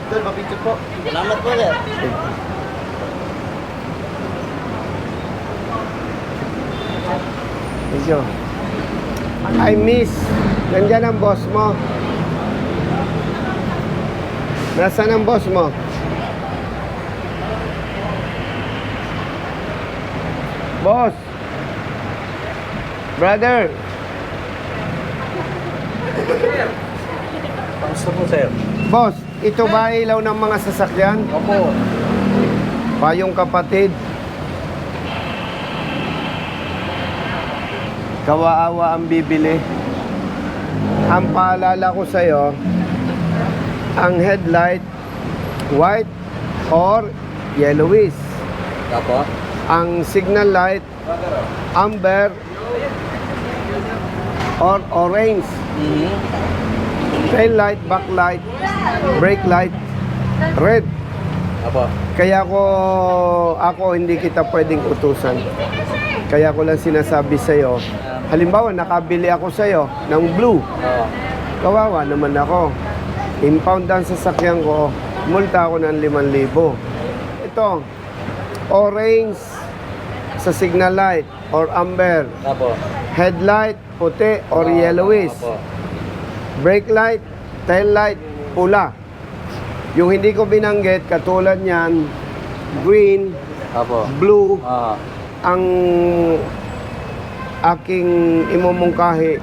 Doon, mapicture po. Salamat po, sir. Thank you. I miss. Nandiyan ang boss mo. Nasaan ang boss mo? Boss. Brother. Kamusta po, sir? Boss, ito ba ilaw ng mga sasakyan? Opo. Payong kapatid. Kawaawa ang bibili. Ang paalala ko sa'yo, ang headlight, white or yellowish. Opo. Ang signal light, amber or orange. Tail light, backlight, brake light, red. Opo. Kaya ako hindi kita pwedeng utusan. Kaya ko lang sinasabi sa'yo, halimbawa nakabili ako sa'yo ng blue. Oo. Kawawa naman ako. Impound ang sasakyan ko, multa ako ng 5,000. Ito, orange sa signal light or amber. Opo. Headlight, puti or yellowish. Opo. Brake light, tail light, pula. Yung hindi ko binanggit, katulad niyan, green, Opo. blue, Oo. ang aking imumungkahi.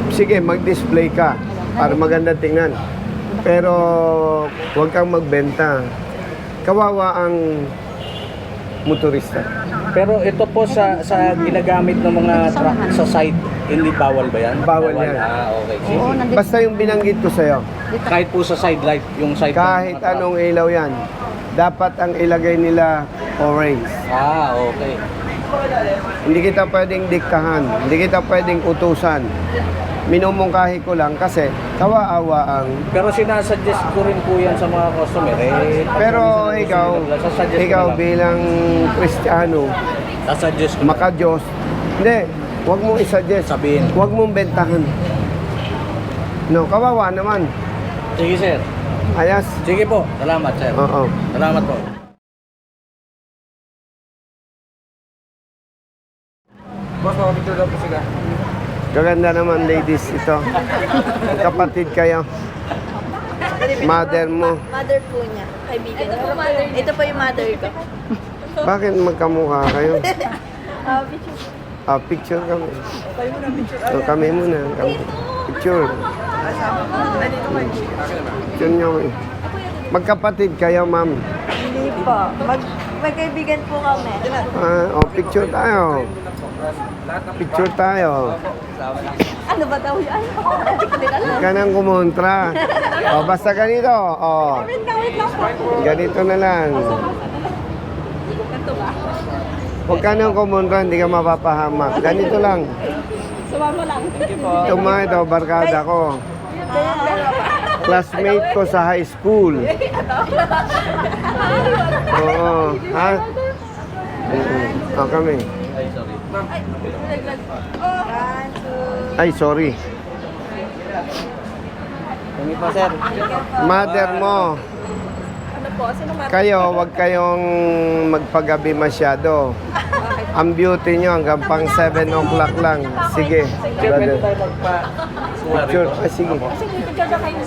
Sige, mag-display ka para maganda tingnan. Pero huwag kang magbenta. Kawawa ang motorista. Pero ito po sa ginagamit ng mga truck sa side, hindi bawal ba yan? Bawal yan. Ah, okay. Sige. Oo, nandito. Basta yung binanggit ko sa'yo, Kahit po sa side light, yung side ng kahit mga truck. anong ilaw yan, dapat ang ilagay nila orange. Ah, okay. Hindi kita pwedeng diktahan, hindi kita pwedeng utusan. Minumungkahi ko lang kasi kawaawa ang... Pero sinasuggest ko rin po yan sa mga customer. Pero ikaw bilang Kristiyano, sasuggest ko. maka-Diyos, hindi, huwag mong isuggest. Sabihin. Huwag mong bentahan. No, kawawa naman. Sige, sir. Ayas. Sige po. Salamat, sir. Oo. Salamat po. Boss, mapicture daw po sila. Gaganda naman ladies ito. Kapatid kayo. Mother mo. Mother po niya. Kaibigan niya. Ito po yung mother ko. Bakit magkamukha kayo? Picture. Picture kami. Kami muna. Picture. Picture nyo. Magkapatid kayo, ma'am. Hindi po. Magkaibigan po kami. Picture tayo. Picture tayo. Ano ba daw yan? Hindi ko din alam. Huwag ka nang kumontra. Basta ganito. Wait lang po. Ganito na lang. Ganito ba? Huwag ka nang kumontra, hindi ka mapapahamak. Ganito lang. Sumama lang. Ito mga ito, barkada ko. Classmate ko sa high school. Oo. Ha? Kami. Ay, sorry. Kami po, sir. Mother mo. Ano po? Sino mother? Kayo, wag kayong magpagabi masyado. Ang beauty nyo hanggang pang 7 o'clock lang. Sige, brother. Tayo magpa-suwa Picture. rito. Sige. Picture na kayo.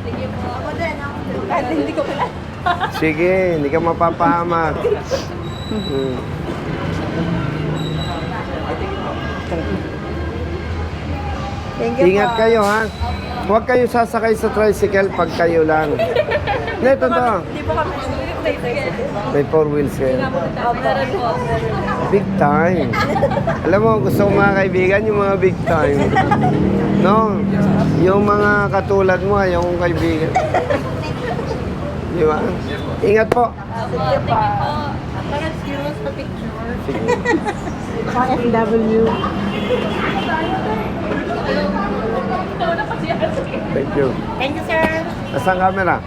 Sige po. Ako din. Kahit hindi ko kilala. Sige, hindi ka mapapahamak. Thank you Ingat po. kayo, ha? Huwag kayo sasakay sa tricycle pag kayo lang. Hindi, totoo. Hindi po kami. May 4 wheels kayo. Meron po. Big time. Alam mo, gusto ko mga kaibigan, yung mga big time. No? Yung mga katulad mo, ayaw kong kaibigan. Di ba? Ingat po. Sige po. Excuse for picture. Sige. FW. Thank you. Thank you, sir. Nasaan camera?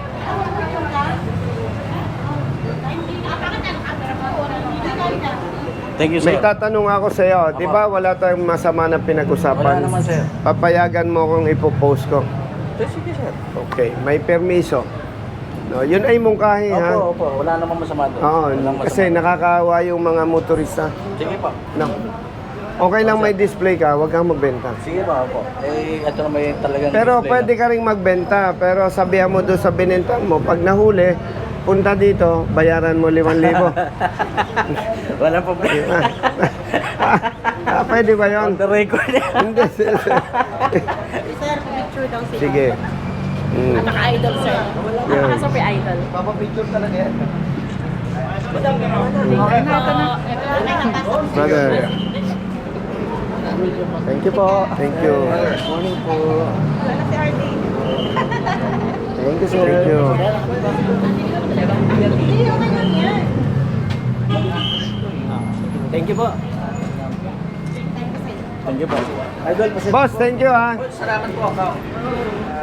Thank you, sir. May tatanong ako sa iyo. Di ba wala tayong masama na pinag-usapan? Wala naman, sir. Papayagan mo kung ipopost ko. Sige, sir. Okay, may permiso. No, yun ay mungkahi, ha? Opo. Wala namang masama doon. Oo, Walang kasi masama. nakakaawa yung mga motorista. Sige pa. No. Okay lang may display ka, huwag kang magbenta. Sige pa, opo. Ito naman yung talagang Pero display pwede ka rin magbenta, pero sabihan mo doon sa binenta mo, pag nahuli, punta dito, bayaran mo 5,000. Walang problema. Pwede ba yun? On the record. Hindi. Sir, picture daw sila. Sige. Napaka-idol, sir. Napaka-super idol. Papapicture talaga yan. Okay na, ito na. Brother, Thank you po. thank you. Morning po. Wala si RD. Thank you, sir. Thank you. Hindi, okay lang yan. Thank you po. Thank you po. Idol, pasensya. Boss, thank you, ha. Salamat po ako.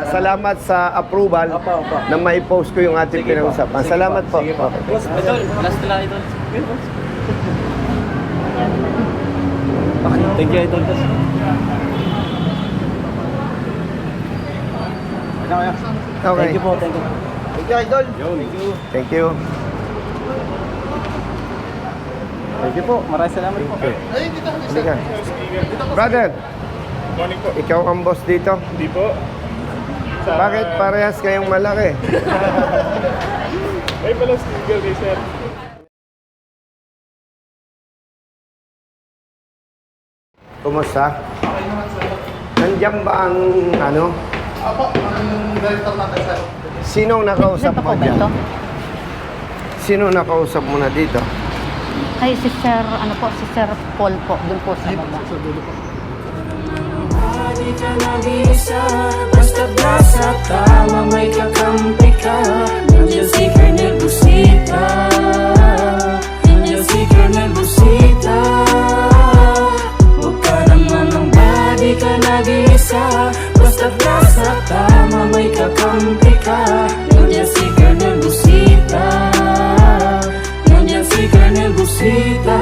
Salamat sa approval Opo. na mai-post ko yung ating Sige po. pinag-usapan. Sige Salamat po. Sige po. Boss, idol. Last na lang, idol. Thank you, idol. Okay. Thank you po. Thank you. Thank you, idol. Thank you. Thank you po. Maraming salamat po. Halika. Brother, Morning po. ikaw ang boss dito. Hindi po. Bakit parehas kayong malaki? May palang sticker kay sir. Kumusta? Nandiyan ba ang ano? Apo, ang director natin, sir. Sinong nakausap mo dyan? Sino nakausap mo na dito? Ay, si Sir, ano po, si Sir Paul po, doon po sa baba. Di ka nag-iisa, basta't nasa tama may kakampi ka. Nandiyan si Colonel Busita, nandiyan si Colonel Busita. Huwag ka naman ng di ka nag-iisa, basta't nasa tama may kakampi ka. Nandiyan si Colonel Busita, nandiyan si Colonel Busita.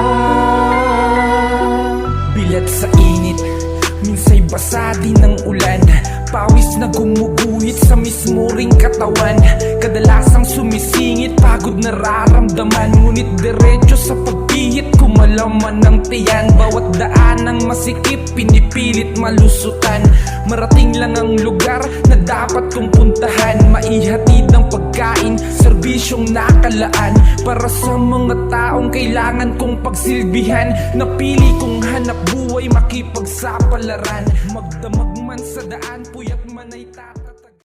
Bilat sa init, minsa'y basa din ng ulan. Pawis na gumuguhit sa mismo ring katawan. Kadalasang sumisingit, pagod nararamdaman. Ngunit diretso sa pagpihit, kumalaman ng tiyan. Bawat daan ng masikip, pinipilit malusutan. Marating lang ang lugar na dapat kong puntahan. Maihatid ng pagkain, serbisyong nakalaan. Para sa mga taong kailangan kong pagsilbihan. Napili kong hanap buhay, makipagsapalaran. Magdamag man sa daan, puyat man ay tatatag.